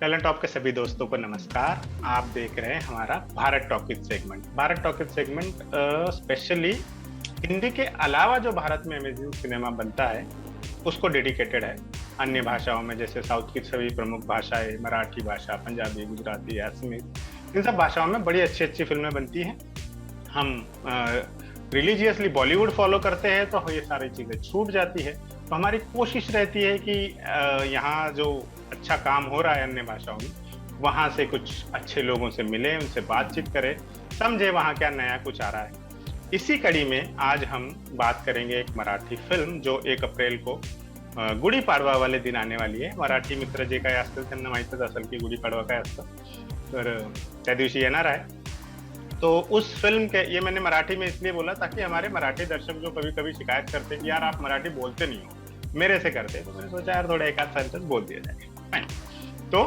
Talent top के सभी दोस्तों को नमस्कार। आप देख रहे हैं हमारा Bharat talkies segment. Bharat talkies segment specially Hindi के अलावा जो भारत में अमेजिंग सिनेमा बनता है उसको डेडिकेटेड है। अन्य भाषाओं में जैसे साउथ की सभी प्रमुख भाषाएं, मराठी भाषा, पंजाबी, गुजराती, असमी, इन सब भाषाओं में बड़ी अच्छी अच्छी फिल्में बनती हैं। हम रिलीजियसली बॉलीवुड फॉलो करते हैं तो ये सारी चीज़ें छूट जाती है। तो हमारी कोशिश रहती है कि यहाँ जो अच्छा काम हो रहा है अन्य भाषाओं में, वहाँ से कुछ अच्छे लोगों से मिले, उनसे बातचीत करें, समझे वहाँ क्या नया कुछ आ रहा है। इसी कड़ी में आज हम बात करेंगे एक मराठी फिल्म जो 1 अप्रैल को गुड़ी पाडवा वाले दिन आने वाली है। मराठी मित्र जे काही असतील त्यांना माहितच असेल की गुढी पाडवा काय असतं, तर त्या दिवशी येणार आहे। तो उस फिल्म के, ये मैंने मराठी में इसलिए बोला ताकि हमारे मराठी दर्शक जो कभी कभी शिकायत करते हैं कि यार आप मराठी बोलते नहीं हो, मेरे से करते, तो मैंने सोचा यार थोड़ा एक आध सेंटेंस बोल दिया जाए। तो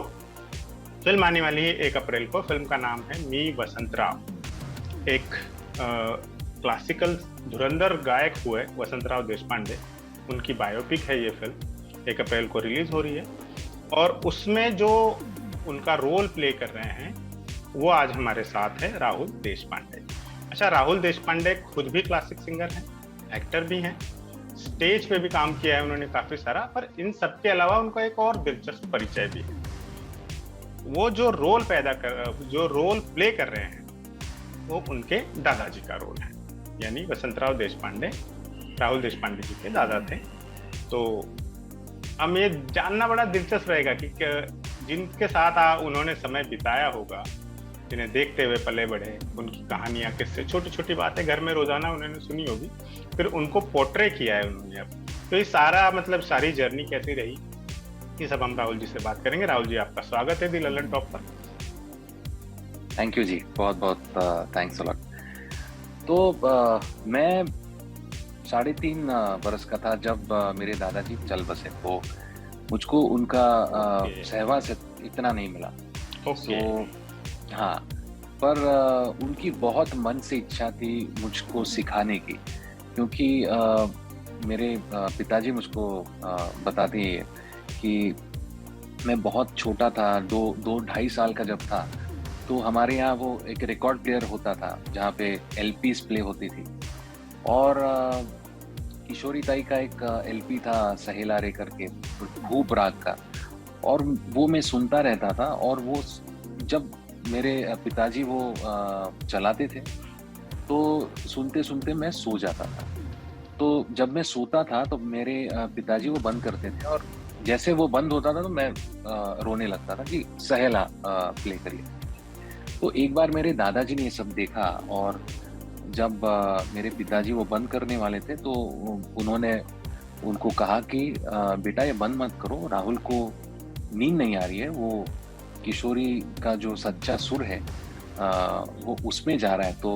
फिल्म आने वाली है 1 अप्रैल को। फिल्म का नाम है मी वसंतराव। एक क्लासिकल धुरंधर गायक हुए वसंतराव देशपांडे, उनकी बायोपिक है ये फिल्म। 1 अप्रैल को रिलीज हो रही है और उसमें जो उनका रोल प्ले कर रहे हैं वो आज हमारे साथ है राहुल देशपांडे। अच्छा, राहुल देशपांडे खुद भी क्लासिक सिंगर हैं, एक्टर भी हैं, स्टेज पे भी काम किया है उन्होंने काफी सारा, पर इन सब के अलावा उनका एक और दिलचस्प परिचय भी है। वो जो रोल प्ले कर रहे हैं वो उनके दादाजी का रोल है, यानी वसंतराव देशपांडे राहुल देशपांडे जी के दादा थे। तो हम ये जानना बड़ा दिलचस्प रहेगा कि जिनके साथ उन्होंने समय बिताया होगा, जिन्हें देखते हुए पले बढ़े, उनकी कहानियां, किससे छोटी छोटी बातें घर में रोजाना उन्होंने सुनी होगी, फिर उनको पोर्ट्रे किया है उन्होंने अब। तो ये सारा मतलब सारी जर्नी कैसी रही, ये सब हम राहुल जी से बात करेंगे। राहुल जी, आपका स्वागत है दी ललन टॉप पर। थैंक यू जी, बहुत बहुत थैंक्स अ लॉट। तो मैं 3.5 बरस का था जब मेरे दादाजी चल बसे। तो मुझको उनका सहवास इतना नहीं मिला। तो हाँ, पर उनकी बहुत मन से इच्छा थी मुझको सिखाने की, क्योंकि मेरे पिताजी मुझको बताते हैं कि मैं बहुत छोटा था, 2-2.5 साल का जब था, तो हमारे यहाँ वो एक रिकॉर्ड प्लेयर होता था जहाँ पे एलपीज प्ले होती थी। और किशोरी ताई का एक एलपी था सहेला रे करके, भूप राग का, और वो मैं सुनता रहता था। और वो जब मेरे पिताजी वो चलाते थे तो सुनते सुनते मैं सो जाता था। तो जब मैं सोता था तो मेरे पिताजी वो बंद करते थे, और जैसे वो बंद होता था तो मैं रोने लगता था कि सहेला प्ले करिए। तो एक बार मेरे दादाजी ने ये सब देखा, और जब मेरे पिताजी वो बंद करने वाले थे तो उन्होंने उनको कहा कि बेटा ये बंद मत करो, राहुल को नींद नहीं आ रही है, वो किशोरी का जो सच्चा सुर है वो उसमें जा रहा है। तो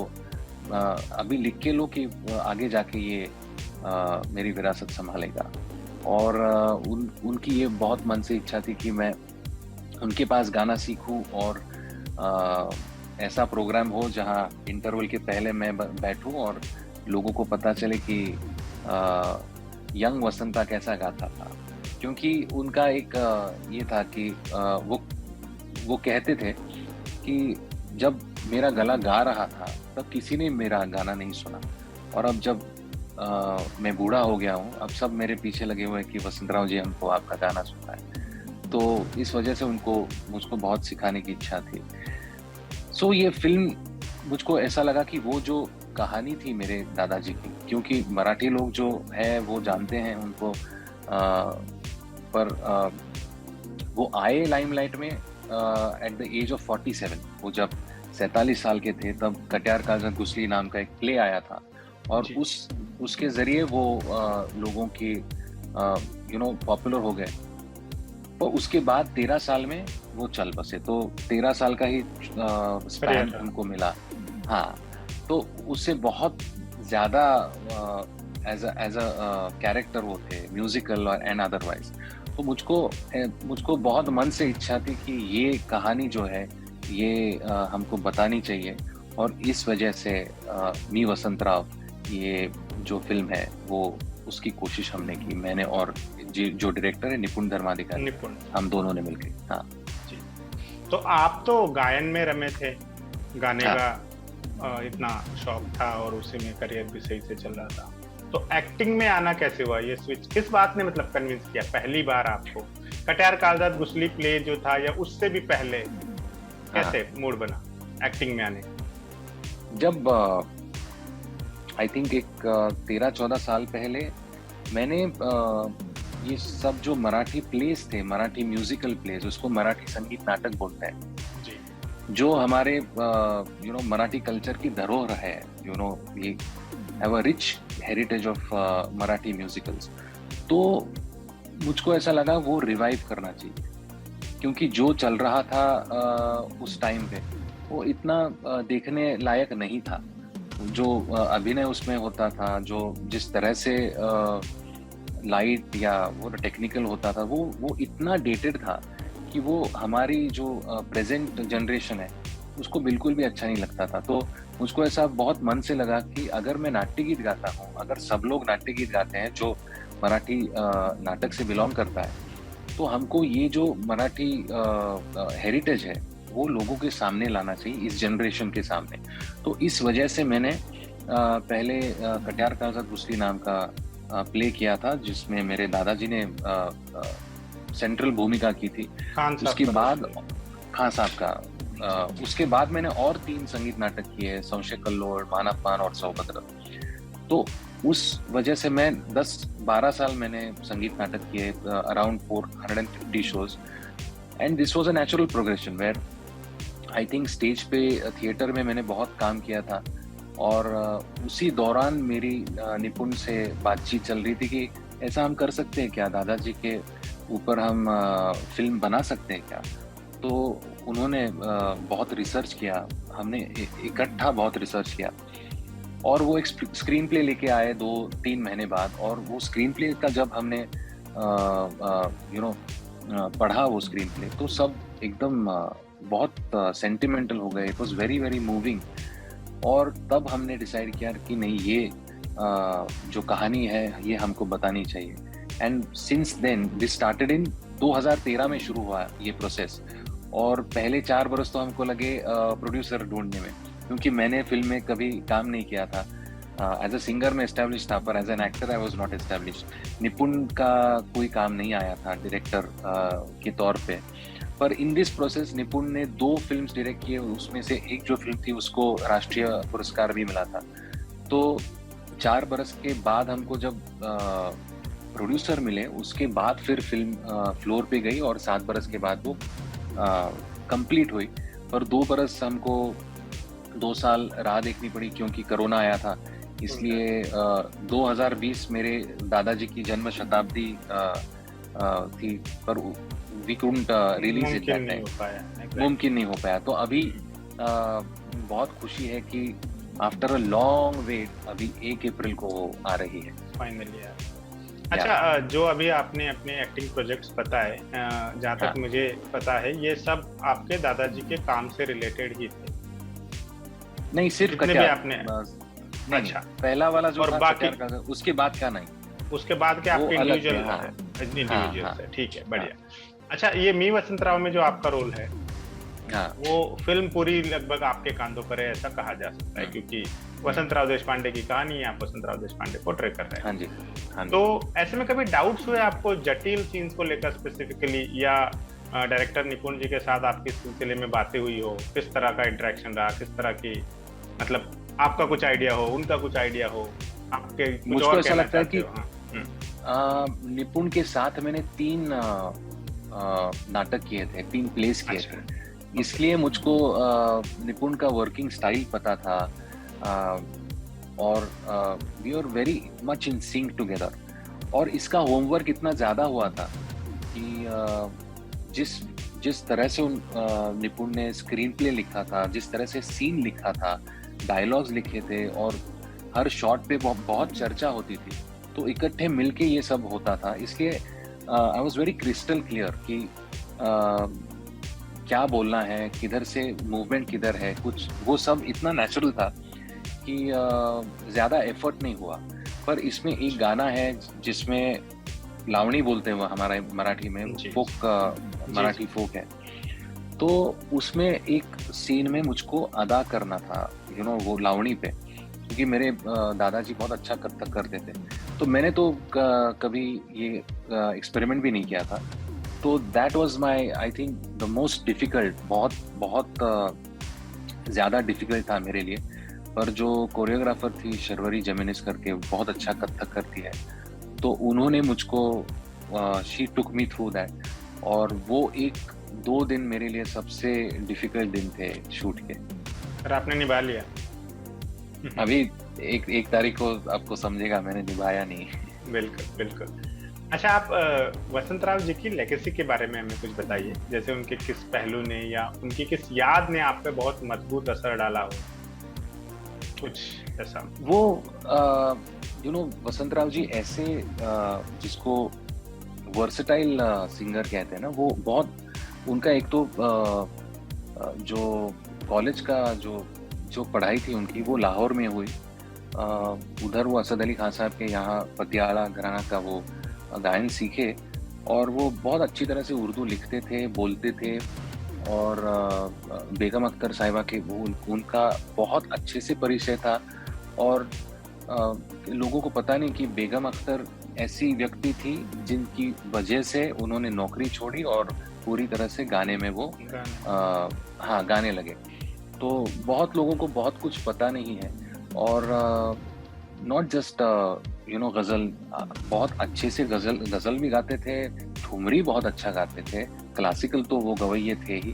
अभी लिख के लो कि आगे जाके ये मेरी विरासत संभालेगा। और उनकी ये बहुत मन से इच्छा थी कि मैं उनके पास गाना सीखूं, और ऐसा प्रोग्राम हो जहां इंटरवल के पहले मैं बैठूं और लोगों को पता चले कि यंग वसंता कैसा गाता था। क्योंकि उनका एक ये था कि वो कहते थे कि जब मेरा गला गा रहा था तब किसी ने मेरा गाना नहीं सुना, और अब जब मैं बूढ़ा हो गया हूँ, अब सब मेरे पीछे लगे हुए हैं कि वसंतराव जी हमको आपका गाना सुनना है। तो इस वजह से मुझको बहुत सिखाने की इच्छा थी। सो ये फिल्म मुझको ऐसा लगा कि वो जो कहानी थी मेरे दादाजी की, क्योंकि मराठी लोग जो है वो जानते हैं उनको, पर वो आए लाइमलाइट में एट द एज ऑफ 47। वो जब 47 साल के थे तब कट्यार काजल गुसली नाम का एक प्ले आया था, और उसके जरिए वो लोगों की पॉपुलर हो गए। तो उसके बाद 13 साल में वो चल बसे, तो 13 साल का ही स्पैन उनको मिला। हाँ, तो उससे बहुत ज़्यादा एज अ कैरेक्टर वो थे, म्यूजिकल और एंड अदरवाइज। तो मुझको बहुत मन से इच्छा थी कि ये कहानी जो है ये हमको बतानी चाहिए, और इस वजह से मी वसंतराव ये जो फिल्म है वो उसकी कोशिश हमने की, मैंने और जो डायरेक्टर है निपुण धर्माधिकारी, हम दोनों ने मिलकर। हाँ जी। तो आप तो गायन में रमे थे, गाने हाँ। का इतना शौक था और उसी में करियर भी सही से चल रहा था। तो एक्टिंग में आना कैसे हुआ, ये स्विच किस बात ने मतलब कन्विंस किया पहली बार आपको? कटियार कागजात गुस्ली प्ले जो था या उससे भी पहले हाँ। कैसे मूड बना एक्टिंग में आने का? जब आई थिंक एक 13-14 साल पहले मैंने ये सब जो मराठी प्लेस थे, मराठी म्यूजिकल प्लेस, उसको मराठी संगीत नाटक बोलते हैं, जी। जो हमारे मराठी कल्चर की धरोहर है, ये have a rich heritage of Marathi musicals. तो मुझको ऐसा लगा वो रिवाइव करना चाहिए, क्योंकि जो चल रहा था उस टाइम पे वो इतना देखने लायक नहीं था। जो अभिनय उसमें होता था, जो जिस तरह से लाइट या वो टेक्निकल होता था, वो इतना डेटेड था कि वो हमारी जो प्रेजेंट जनरेशन है उसको बिल्कुल भी अच्छा नहीं लगता था। तो मुझको ऐसा बहुत मन से लगा कि अगर मैं नाट्य गीत गाता हूँ, अगर सब लोग नाट्य गीत गाते हैं जो मराठी नाटक से बिलोंग करता है, तो हमको ये जो मराठी हेरिटेज है वो लोगों के सामने लाना चाहिए, इस जनरेशन के सामने। तो इस वजह से मैंने पहले कटियार कागजात गुस्ली नाम का प्ले किया था, जिसमें मेरे दादाजी ने सेंट्रल भूमिका की थी। खान साहब उसके का बाद रोल। खान साहब का उसके बाद मैंने और 3 संगीत नाटक किए, संशय कल्लोळ, मान अपमान और सौभद्र। तो उस वजह से मैं 10-12 साल मैंने संगीत नाटक किए, around 450 shows, and this was a natural progression where I think stage पे, थिएटर में मैंने बहुत काम किया था। और उसी दौरान मेरी निपुण से बातचीत चल रही थी कि ऐसा हम कर सकते हैं क्या, दादाजी के ऊपर हम फिल्म बना सकते हैं क्या। तो उन्होंने बहुत रिसर्च किया, हमने इकट्ठा बहुत रिसर्च किया, और वो एक स्क्रीन प्ले लेके आए 2-3 महीने बाद। और वो स्क्रीन प्ले का जब हमने पढ़ा वो स्क्रीन प्ले, तो सब एकदम बहुत सेंटिमेंटल हो गए। It was very very moving. और तब हमने डिसाइड किया कि नहीं, ये जो कहानी है ये हमको बतानी चाहिए। And since then this started in 2013 में शुरू हुआ ये प्रोसेस। और पहले 4 बरस तो हमको लगे प्रोड्यूसर ढूंढने में, क्योंकि मैंने फिल्म में कभी काम नहीं किया था। एज अ सिंगर में एस्टेब्लिश था, पर as an actor I was not establish. Nipun का कोई काम नहीं आया था डायरेक्टर के तौर पे। पर इन दिस प्रोसेस निपुण ने 2 फिल्म्स डायरेक्ट किए, उसमें से एक जो फिल्म थी उसको राष्ट्रीय पुरस्कार भी मिला था। तो 4 बरस के बाद हमको जब प्रोड्यूसर मिले, उसके बाद फिर फिल्म फ्लोर पे गई, और 7 बरस के बाद वो कंप्लीट हुई। पर 2 बरस हमको 2 साल राह देखनी पड़ी, क्योंकि कोरोना आया था। इसलिए 2020 मेरे दादाजी की जन्म शताब्दी थी, पर we couldn't release it that time, मुमकिन नहीं हो पाया। तो अभी बहुत खुशी है कि आफ्टर अ लॉन्ग वेट अभी 1 अप्रैल को आ रही है फाइनली यार। अच्छा, जो अभी आपने अपने एक्टिंग प्रोजेक्ट्स बताए, जहाँ तक मुझे पता है ये सब आपके दादाजी के काम से रिलेटेड ही थे? नहीं, सिर्फ भी आपने नहीं, अच्छा, पहला वाला जो और था बाकी उसके बाद का नहीं, उसके बाद के आपके इंडिविजुअल है, इंडिविजुअल है, ठीक है, बढ़िया। अच्छा, ये मी वसंतराव में जो आपका रोल है, वो फिल्म पूरी लगभग आपके कांधों पर है, ऐसा कहा जा सकता है, क्योंकि वसंतराव देशपांडे की कहानी आप वसंतराव देशपांडे पोर्ट्रे कर रहे हैं। हाँ जी, हाँ जी। तो ऐसे में कभी डाउट्स हुए आपको जटिल सीन्स को लेकर स्पेसिफिकली, या डायरेक्टर निपुण जी के साथ आपकी सिलसिले में बातें हुई हो, किस तरह का इंटरेक्शन रहा, किस तरह की, मतलब आपका कुछ आइडिया हो, उनका कुछ आइडिया हो, आपके मुझको ऐसा लगता है कि निपुण के साथ मैंने 3 नाटक किए थे, 3 प्लेस किए थे, इसलिए मुझको निपुण का वर्किंग स्टाइल पता था, और we are very much in sync together. और इसका होमवर्क इतना ज़्यादा हुआ था कि जिस तरह से निपुण ने स्क्रीन प्ले लिखा था, जिस तरह से सीन लिखा था, डायलॉग्स लिखे थे, और हर शॉट पे बहुत चर्चा होती थी, तो इकट्ठे मिलके ये सब होता था। इसलिए I was very crystal clear कि क्या बोलना है, किधर से मूवमेंट किधर है, कुछ वो सब इतना नेचुरल था कि ज़्यादा एफर्ट नहीं हुआ। पर इसमें एक गाना है जिसमें लावणी बोलते हैं, वो हमारा मराठी में फोक, मराठी फोक है, तो उसमें एक सीन में मुझको अदा करना था, वो लावणी पे, क्योंकि मेरे दादाजी बहुत अच्छा कथक करते थे। तो मैंने तो कभी ये एक्सपेरिमेंट भी नहीं किया था। तो that was my, I think, the most difficult, बहुत बहुत ज़्यादा डिफिकल्ट था मेरे लिए। पर जो कोरियोग्राफर थी शर्वरी जेमिनिस करके, बहुत अच्छा कथक करती है, तो उन्होंने मुझको she took me through that, और वो 1-2 दिन मेरे लिए सबसे डिफिकल्ट दिन थे शूट के। पर आपने निभा लिया। अभी एक तारीख को आपको समझेगा मैंने निभाया नहीं। बिल्कुल बिल्कुल। अच्छा, आप वसंत राव जी की लेगेसी के बारे में हमें कुछ बताइए, जैसे उनके किस पहलू ने या उनकी किस याद ने आप पे बहुत मजबूत असर डाला हो, कुछ ऐसा। वो वसंत राव जी ऐसे जिसको वर्सेटाइल सिंगर कहते हैं ना, वो बहुत, उनका एक तो जो कॉलेज का जो पढ़ाई थी उनकी, वो लाहौर में हुई। उधर वो असद अली खान साहब के यहाँ पटियाला घराना का वो गायन सीखे, और वो बहुत अच्छी तरह से उर्दू लिखते थे, बोलते थे, और बेगम अख्तर साहिबा के वो उनका बहुत अच्छे से परिचय था। और लोगों को पता नहीं कि बेगम अख्तर ऐसी व्यक्ति थी जिनकी वजह से उन्होंने नौकरी छोड़ी और पूरी तरह से गाने में वो गाने लगे। तो बहुत लोगों को बहुत कुछ पता नहीं है। और नॉट जस्ट गज़ल, बहुत अच्छे से गज़ल भी गाते थे, ठुमरी बहुत अच्छा गाते थे, क्लासिकल तो वो गवैये थे ही,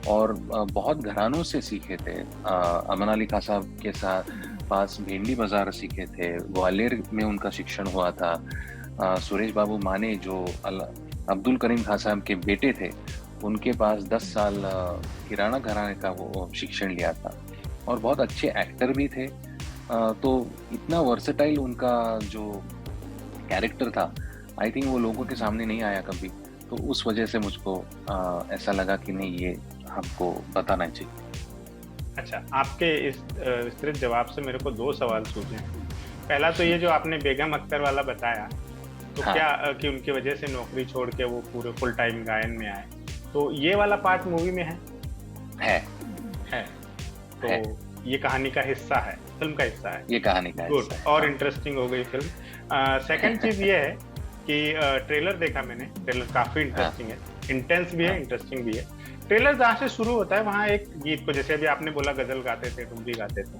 और बहुत घरानों से सीखे थे। अमन अली खां साहब के साथ पास भेंडी बाजार सीखे थे, ग्वालियर में उनका शिक्षण हुआ था। सुरेश बाबू माने जो अब्दुल करीम खां साहब के बेटे थे, उनके पास 10 साल किराना घराने का वो शिक्षण लिया था, और बहुत अच्छे एक्टर भी थे। तो इतना वर्सेटाइल उनका जो कैरेक्टर था, आई थिंक वो लोगों के सामने नहीं आया कभी। तो उस वजह से मुझको ऐसा लगा कि नहीं, ये हमको बताना चाहिए। अच्छा, आपके इस विस्तृत जवाब से मेरे को 2 सवाल सूझे हैं। पहला तो ये जो आपने बेगम अख्तर वाला बताया, तो हाँ। क्या कि उनकी वजह से नौकरी छोड़ के वो पूरे फुल टाइम गायन में आए, तो ये वाला पार्ट मूवी में है? है। तो है। ये कहानी का हिस्सा है, फिल्म का हिस्सा है। ये कहानी का गुड, हिस्सा है। और इंटरेस्टिंग हो गई फिल्म। सेकंड चीज ये है कि ट्रेलर देखा मैंने, ट्रेलर काफी इंटरेस्टिंग है, इंटेंस भी है, इंटरेस्टिंग भी है। ट्रेलर जहाँ से शुरू होता है वहाँ एक गीत को, जैसे अभी आपने बोला गजल गाते थे, ठुमरी गाते थे,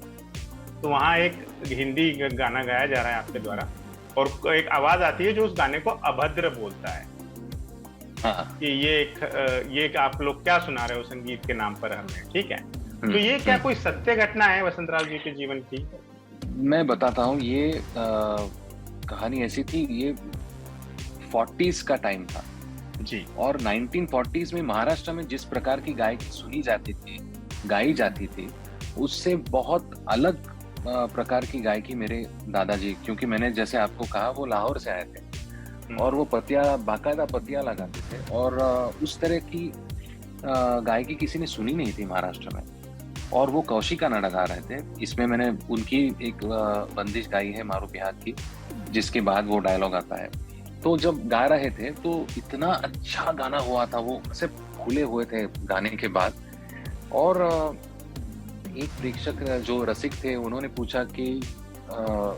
तो वहाँ एक हिंदी गाना गाया जा रहा है आपके द्वारा, और एक आवाज आती है जो उस गाने को अभद्र बोलता है कि ये आप लोग क्या सुना रहे हो संगीत के नाम पर हमें, ठीक है। तो ये क्या कोई सत्य घटना है वसंत राव जी के जीवन की? मैं बताता हूँ, ये कहानी ऐसी थी, ये 40s का टाइम था जी, और 1940s में महाराष्ट्र में जिस प्रकार की गायकी सुनी जाती थी, गाई जाती थी, उससे बहुत अलग प्रकार की गायकी मेरे दादाजी, क्योंकि मैंने जैसे आपको कहा वो लाहौर से आए थे, और वो बाकायदा पतियाला गाते थे, और उस तरह की गायकी किसी ने सुनी नहीं थी महाराष्ट्र में, और वो कौशिका नाडा गा रहे थे। इसमें मैंने उनकी एक बंदिश गाई है मारू बिहार की, जिसके बाद वो डायलॉग आता है। तो जब गा रहे थे तो इतना अच्छा गाना हुआ था, वो ऐसे खुले हुए थे गाने के बाद। और एक प्रेक्षक जो रसिक थे, उन्होंने पूछा कि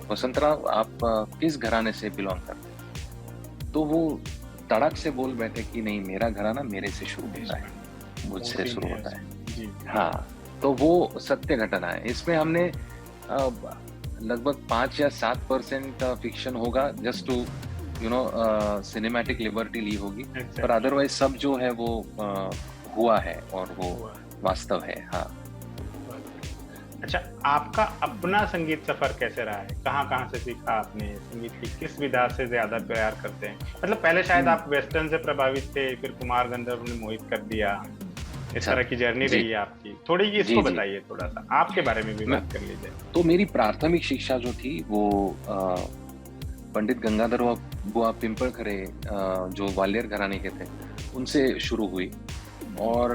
वसंत राव, आप किस घराने से बिलोंग करते हैं? तो वो तड़क से बोल बैठे कि नहीं, मेरा घराना मेरे से शुरू होता है, मुझसे शुरू होता है। हाँ, तो वो सत्य घटना है। इसमें हमने लगभग 5 या 7% फिक्शन होगा, जस्ट टू सिनेमैटिक लिबर्टी ली होगी, पर अदरवाइज सब जो है वो हुआ है और वो वास्तव है। हाँ। अच्छा, आपका अपना संगीत सफर कैसे रहा है? कहाँ से सीखा आपने संगीत की, किस विधा से ज्यादा प्यार करते हैं? मतलब पहले शायद आप वेस्टर्न से प्रभावित थे, फिर कुमार गंधर्व ने मोहित कर दिया, इस तरह की जर्नी रही है आपकी। थोड़ी इसको बताइए, थोड़ा सा आपके बारे में भी बात कर लीजिए। तो मेरी प्राथमिक शिक्षा जो थी वो पंडित गंगाधर बुआ पिंपलखरे, जो ग्वालियर घराने के थे, उनसे शुरू हुई, और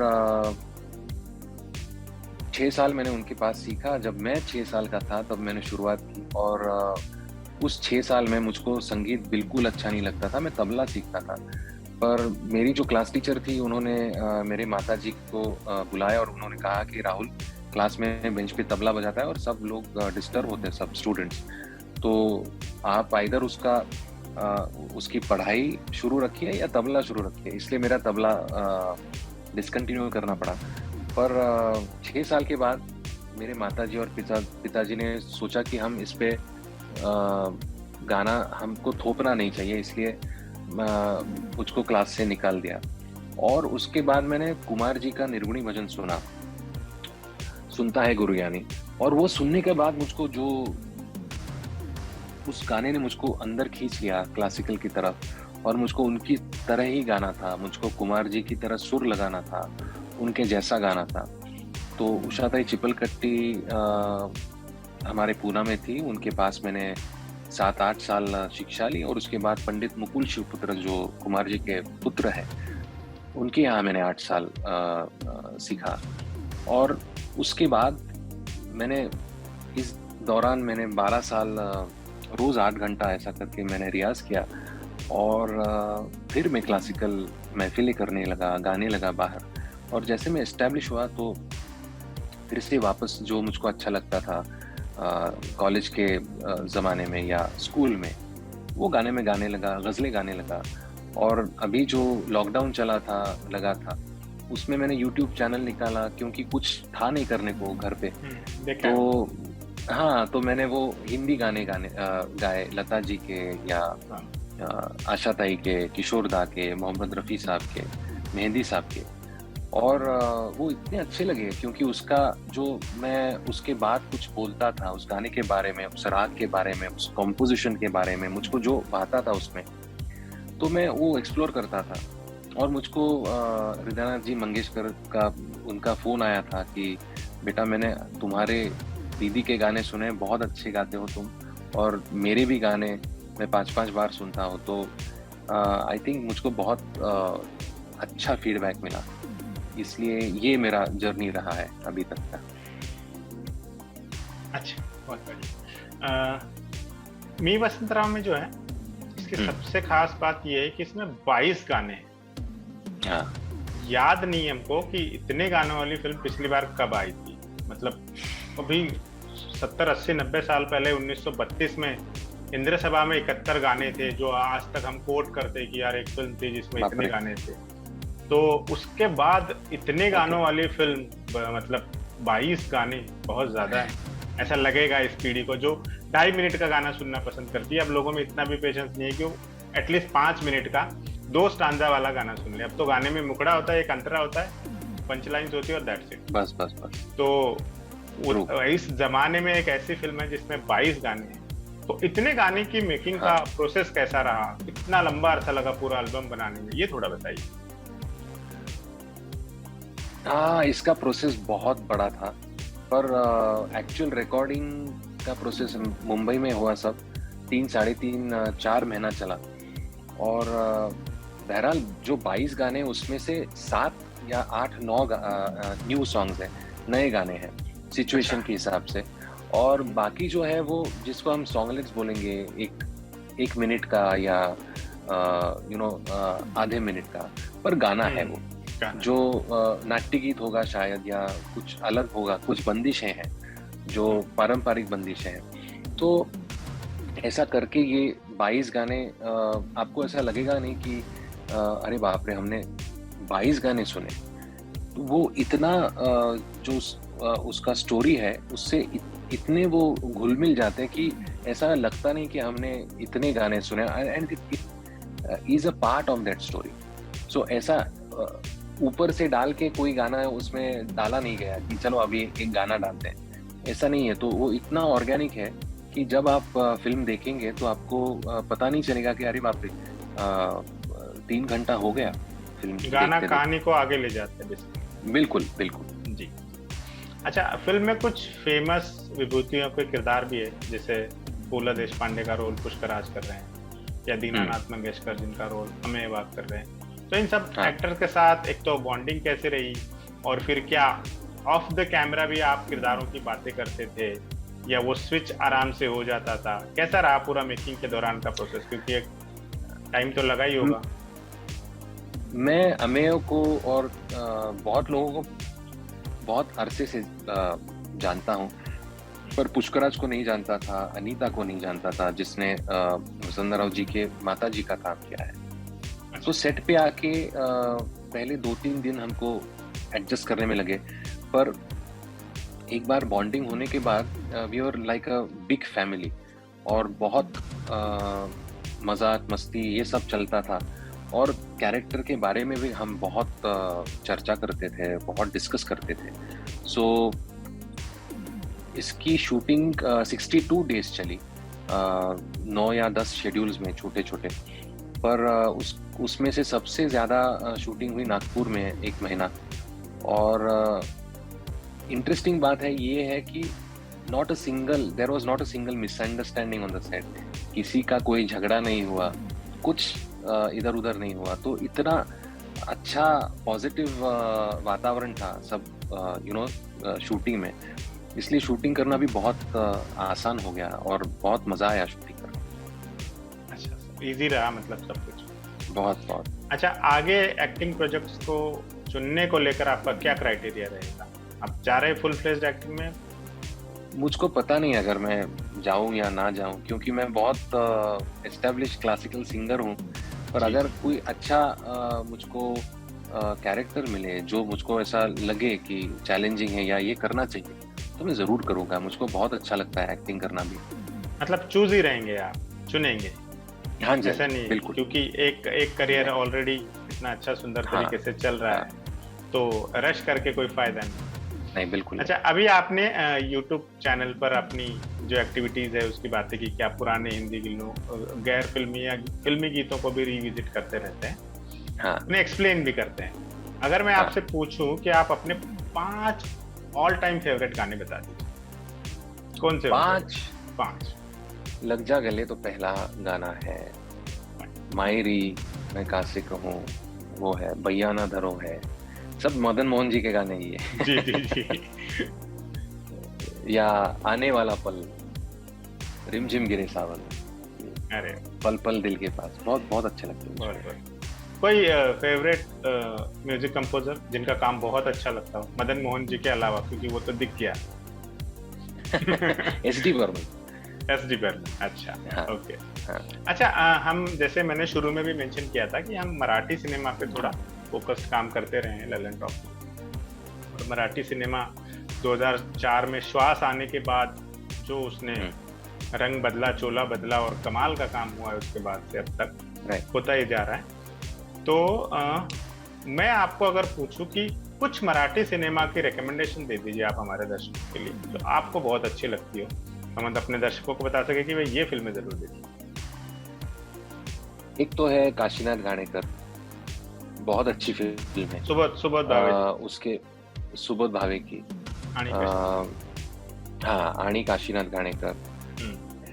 6 साल मैंने उनके पास सीखा। जब मैं 6 साल का था तब मैंने शुरुआत की, और उस 6 साल में मुझको संगीत बिल्कुल अच्छा नहीं लगता था, मैं तबला सीखता था। पर मेरी जो क्लास टीचर थी उन्होंने मेरे माताजी को बुलाया और उन्होंने कहा कि राहुल क्लास में बेंच पे तबला बजाता है और सब लोग डिस्टर्ब होते हैं, सब स्टूडेंट्स, तो आप आइदर उसकी पढ़ाई शुरू रखिए या तबला शुरू रखिए। इसलिए मेरा तबला डिसकंटिन्यू करना पड़ा। पर 6 साल के बाद मेरे माताजी और पिताजी ने सोचा कि हम इस पे गाना हमको थोपना नहीं चाहिए, इसलिए मुझको क्लास से निकाल दिया। और उसके बाद मैंने कुमार जी का निर्गुणी भजन सुनता है गुरुयानी, और वो सुनने के बाद मुझको जो उस गाने ने मुझको अंदर खींच लिया क्लासिकल की तरफ, और मुझको उनकी तरह ही गाना था, मुझको कुमार जी की तरह सुर लगाना था, उनके जैसा गाना था। तो उषा ताई चिपलकट्टी हमारे पूना में थी, उनके पास मैंने 7-8 साल शिक्षा ली, और उसके बाद पंडित मुकुल शिवपुत्र जो कुमार जी के पुत्र हैं, उनके यहाँ मैंने 8 साल सीखा। और उसके बाद मैंने इस दौरान मैंने 12 साल रोज़ 8 घंटा ऐसा करके मैंने रियाज़ किया, और फिर मैं क्लासिकल महफ़िलें करने लगा, गाने लगा बाहर। और जैसे मैं एस्टैब्लिश हुआ तो फिर से वापस जो मुझको अच्छा लगता था कॉलेज के ज़माने में या स्कूल में, वो गाने में गाने लगा, गज़लें गाने लगा। और अभी जो लॉकडाउन लगा था, उसमें मैंने यूट्यूब चैनल निकाला, क्योंकि कुछ था नहीं करने को घर पे। तो हाँ, तो मैंने वो हिंदी गाने गाए, लता जी के या आशा ताई के, किशोर दा के, मोहम्मद रफ़ी साहब के, मेहंदी साहब के। और वो इतने अच्छे लगे, क्योंकि मैं उसके बाद कुछ बोलता था उस गाने के बारे में, उस राग के बारे में, उस कॉम्पोजिशन के बारे में, मुझको जो भाता था उसमें, तो मैं वो एक्सप्लोर करता था। और मुझको हृदयनाथ जी मंगेशकर का उनका फ़ोन आया था कि बेटा, मैंने तुम्हारे दीदी के गाने सुने, बहुत अच्छे गाते हो तुम, और मेरे भी गाने मैं 5-5 बार सुनता हूँ। तो आई थिंक मुझको बहुत अच्छा फीडबैक मिला, इसलिए ये मेरा जर्नी रहा है अभी तक का। अच्छा, बहुत बढ़िया। मी वसंतराव में जो है, इसकी सबसे खास बात ये है कि इसमें 22 गाने हैं। हाँ, याद नहीं हमको कि इतने गानों वाली फिल्म पिछली बार कब आई थी। मतलब अभी 70, 80, 90 साल पहले 1932 में इंद्र सभा में 71 गाने थे, जो आज तक हम कोट करते कि यार एक फिल्म थी जिसमें इतने गाने थे। तो उसके बाद इतने गानों वाली फिल्म, मतलब 22 गाने बहुत ज्यादा है। ऐसा लगेगा इस पीढ़ी को जो 2.5 मिनट का गाना सुनना पसंद करती है, अब लोगों में इतना भी पेशेंस नहीं है कि वो एटलीस्ट 5 मिनट का 2 स्टांजा वाला गाना सुन ले। अब तो गाने में मुकड़ा होता है, एक अंतरा होता है, पंच लाइन्स होती है और दैट्स इट। बस। तो इस जमाने में एक ऐसी फिल्म है जिसमें 22 गाने हैं। तो इतने गाने की मेकिंग का प्रोसेस कैसा रहा? इतना लंबा अरसा लगा पूरा एल्बम बनाने में, ये थोड़ा बताइए। हाँ, इसका प्रोसेस बहुत बड़ा था, पर एक्चुअल रिकॉर्डिंग का प्रोसेस मुंबई में हुआ, सब 3-3.5-4 महीना चला। और बहरहाल जो 22 गाने, उसमें से 7 या 8-9 न्यू सॉन्ग्स हैं, नए गाने हैं सिचुएशन के हिसाब से। और बाकी जो है वो जिसको हम सॉन्गलेट्स बोलेंगे, एक मिनट का या आधे मिनट का, पर गाना है वो, जो नाट्य गीत होगा शायद, या कुछ अलग होगा, कुछ बंदिशें हैं जो पारंपरिक बंदिशें हैं। तो ऐसा करके ये 22 गाने, आपको ऐसा लगेगा नहीं कि अरे बाप रे, हमने 22 गाने सुने। तो वो इतना जो उसका स्टोरी है, उससे इतने वो घुल मिल जाते हैं कि ऐसा लगता नहीं कि हमने इतने गाने सुने, and it is a part of that story. So ऐसा ऊपर से डाल के कोई गाना उसमें डाला नहीं गया कि चलो अभी एक गाना डालते हैं, ऐसा नहीं है। तो वो इतना ऑर्गेनिक है कि जब आप फिल्म देखेंगे तो आपको पता नहीं चलेगा कि अरे बाप रे, 3 घंटा हो गया फिल्म। गाना कहानी को आगे ले जाते हैं। बिल्कुल जी। अच्छा, फिल्म में कुछ फेमस विभूतियों के किरदार भी है, जैसे फूला देशपांडे का रोल पुष्कराज कर रहे हैं, या दीनानाथ मंगेशकर जिनका रोल अमेय वाग कर रहे हैं। तो इन सब एक्टर के साथ एक तो बॉन्डिंग कैसे रही, और फिर क्या ऑफ द कैमरा भी आप किरदारों की बातें करते थे, या वो स्विच आराम से हो जाता था? कैसा रहा पूरा मेकिंग के दौरान का प्रोसेस, क्योंकि एक टाइम तो लगा ही होगा। मैं अमेय को और बहुत लोगों को बहुत अरसे से जानता हूँ, पर पुष्कराज को नहीं जानता था, अनीता को नहीं जानता था, जिसने वसुंधरा राव जी के माता जी का काम किया है। तो सेट पे आके पहले 2-3 दिन हमको एडजस्ट करने में लगे, पर एक बार बॉन्डिंग होने के बाद we were like a big family, और बहुत मजाक मस्ती ये सब चलता था, और कैरेक्टर के बारे में भी हम बहुत चर्चा करते थे, बहुत डिस्कस करते थे। सो इसकी शूटिंग 62 डेज चली, 9 या 10 शेड्यूल्स में छोटे छोटे, पर उसमें से सबसे ज़्यादा शूटिंग हुई नागपुर में 1 महीना। और इंटरेस्टिंग बात है ये है कि there was not a single misunderstanding on the set. किसी का कोई झगड़ा नहीं हुआ, कुछ इधर उधर नहीं हुआ। तो इतना अच्छा पॉजिटिव वातावरण था सब शूटिंग में, इसलिए शूटिंग करना भी बहुत आसान हो गया और बहुत मजा आया शूटिंग करना। अच्छा, इजी रहा मतलब सब कुछ? बहुत। अच्छा, आगे एक्टिंग प्रोजेक्ट्स को चुनने को लेकर आपका क्या क्राइटेरिया रहेगा? आप जा रहे फुल फ्लेज्ड एक्टिंग में? मुझको पता नहीं अगर मैं जाऊं या ना जाऊं, क्योंकि मैं बहुत एस्टेब्लिश क्लासिकल सिंगर हूं, पर अगर कोई अच्छा मुझको कैरेक्टर मिले जो मुझको ऐसा लगे कि चैलेंजिंग है या ये करना चाहिए, तो मैं जरूर करूंगा। मुझको बहुत अच्छा लगता है एक्टिंग करना भी। मतलब चूज ही रहेंगे आप, चुनेंगे? हाँ जी, ऐसा नहीं बिल्कुल, क्योंकि एक करियर ऑलरेडी इतना अच्छा सुंदर तरीके से चल रहा है, तो रश करके कोई फायदा नहीं, बिल्कुल। अच्छा, अभी आपने YouTube चैनल पर अपनी जो एक्टिविटीज है उसकी बातें की कि आप पुराने हिंदी फिल्मों, गैर फिल्मी या फिल्मी गीतों को भी रिविजिट करते रहते हैं, उन्हें एक्सप्लेन भी करते हैं। अगर मैं आपसे पूछूं कि आप अपने 5 ऑल टाइम फेवरेट गाने बता दीजिए, कौन से? 5। लग जा गले तो पहला गाना है, मायरी मैं कासे कहूँ वो है, भैया ना धरो है, सब मदन मोहन जी के गाने ही है। जी। या आने वाला पल, रिमझिम गिरे सावन, अरे पल पल दिल के पास, बहुत अच्छे लगते हैं। कोई फेवरेट म्यूजिक कंपोजर जिनका काम बहुत अच्छा लगता हो मदन मोहन जी के अलावा, क्योंकि वो तो दिख गया? एसडी बर्मन। अच्छा, हाँ, ओके। हाँ। अच्छा, हम जैसे मैंने शुरू में भी मेंशन किया था कि हम मराठी सिनेमा पे थोड़ा फोकस्ड काम करते रहे हैं ललन टॉप में, और मराठी सिनेमा 2004 में श्वास आने के बाद जो उसने रंग बदला, चोला बदला, और कमाल का काम हुआ है उसके बाद से अब तक होता ही जा रहा है। तो मैं आपको अगर पूछूं कि कुछ मराठी सिनेमा की रिकमेंडेशन दे दीजिए आप हमारे दर्शकों के लिए, जो आपको बहुत अच्छी लगती हो, हम अपने दर्शकों को बता सके कि भाई ये फिल्में जरूर देखिए। एक तो है काशीनाथ घाणेकर, बहुत अच्छी फिल्म है। सुबोध भावे, उसके सुबोध भावे की, हाँ, आनी काशीनाथ घाणेकर।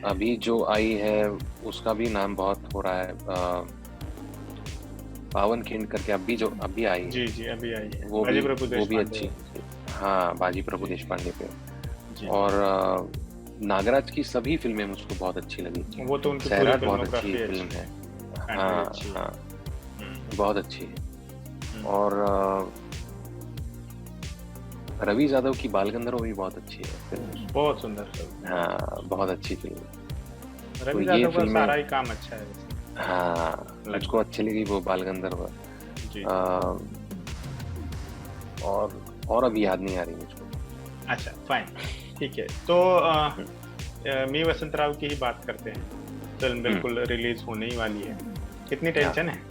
अभी जो आई है उसका भी नाम बहुत हो रहा है, पावन खिंड करके अभी आई है। जी अभी आई है, वो भी अच्छी। हाँ, बाजी प्रभु देशपांडे पे। और नागराज की सभी फिल्में मुझको बहुत अच्छी लगी। वो तो उनकी सैराट बहुत अच्छी फिल्म है। हाँ, बहुत अच्छी है। और रवि यादव की बाल गंधर्व भी बहुत अच्छी है फिल्म, बहुत सुंदर फिल्म। हाँ, बहुत अच्छी फिल्म। रवि यादव का सारा ही काम अच्छा है। हाँ, मुझको अच्छी लगी वो बाल गंधर्व। और अभी याद नहीं आ रही मुझको। अच्छा, फाइन, ठीक है। तो मी वसंत राव की ही बात करते हैं। फिल्म बिल्कुल रिलीज होने ही वाली है, कितनी टेंशन है?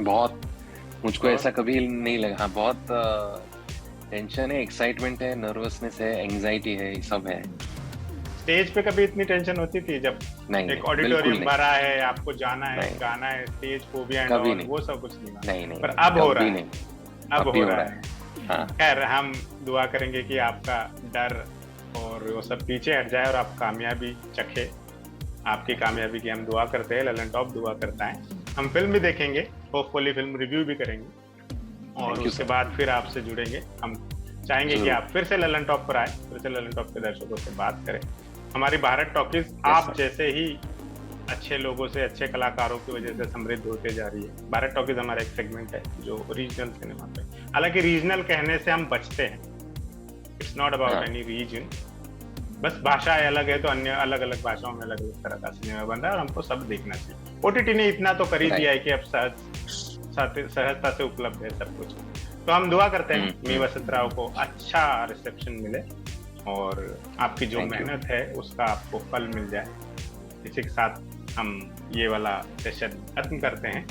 बहुत, मुझको ऐसा कभी नहीं लगा। हाँ, बहुत टेंशन है, एक्साइटमेंट है, नर्वसनेस है, एंजाइटी है, ये सब है। स्टेज पे कभी इतनी टेंशन होती थी जब एक ऑडिटोरियम भरा है, आपको जाना है, गाना है, स्टेज फोबिया एंड ऑल, वो सब कुछ नहीं? पर अब हो रहा है, अब हो रहा है। खैर, हम दुआ करेंगे कि आपका डर और वो सब पीछे हट जाए और आप कामयाबी चखे। आपकी कामयाबी की हम दुआ करते हैं, ललन टॉप दुआ करता है। हम फिल्म भी देखेंगे, होपफुली फिल्म रिव्यू भी करेंगे, और उसके बाद फिर आपसे जुड़ेंगे। हम चाहेंगे कि आप फिर से ललन टॉप पर आए, फिर से ललन टॉप के दर्शकों से बात करें। हमारी भारत टॉकीज आप जैसे ही अच्छे लोगों से, अच्छे कलाकारों की वजह से समृद्ध होते जा रही है। भारत टॉकीज हमारा एक सेगमेंट है जो रीजनल सिनेमा पे, हालांकि रीजनल कहने से हम बचते हैं, it's not about any reason, बस भाषाएं अलग है तो अन्य अलग अलग भाषाओं में अलग अलग तरह का सिनेमा बन रहा है और हमको सब देखना चाहिए। ओटीटी ने इतना तो कर ही दिया है कि अब सहजता से उपलब्ध है सब कुछ। तो हम दुआ करते हैं मी वसंत राव को अच्छा रिसेप्शन मिले और आपकी जो मेहनत है उसका आपको फल मिल जाए। इसी के साथ हम ये वाला सेशन खत्म करते हैं।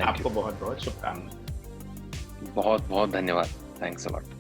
आपको बहुत बहुत शुभकामनाएं। बहुत बहुत धन्यवाद। Thanks a lot.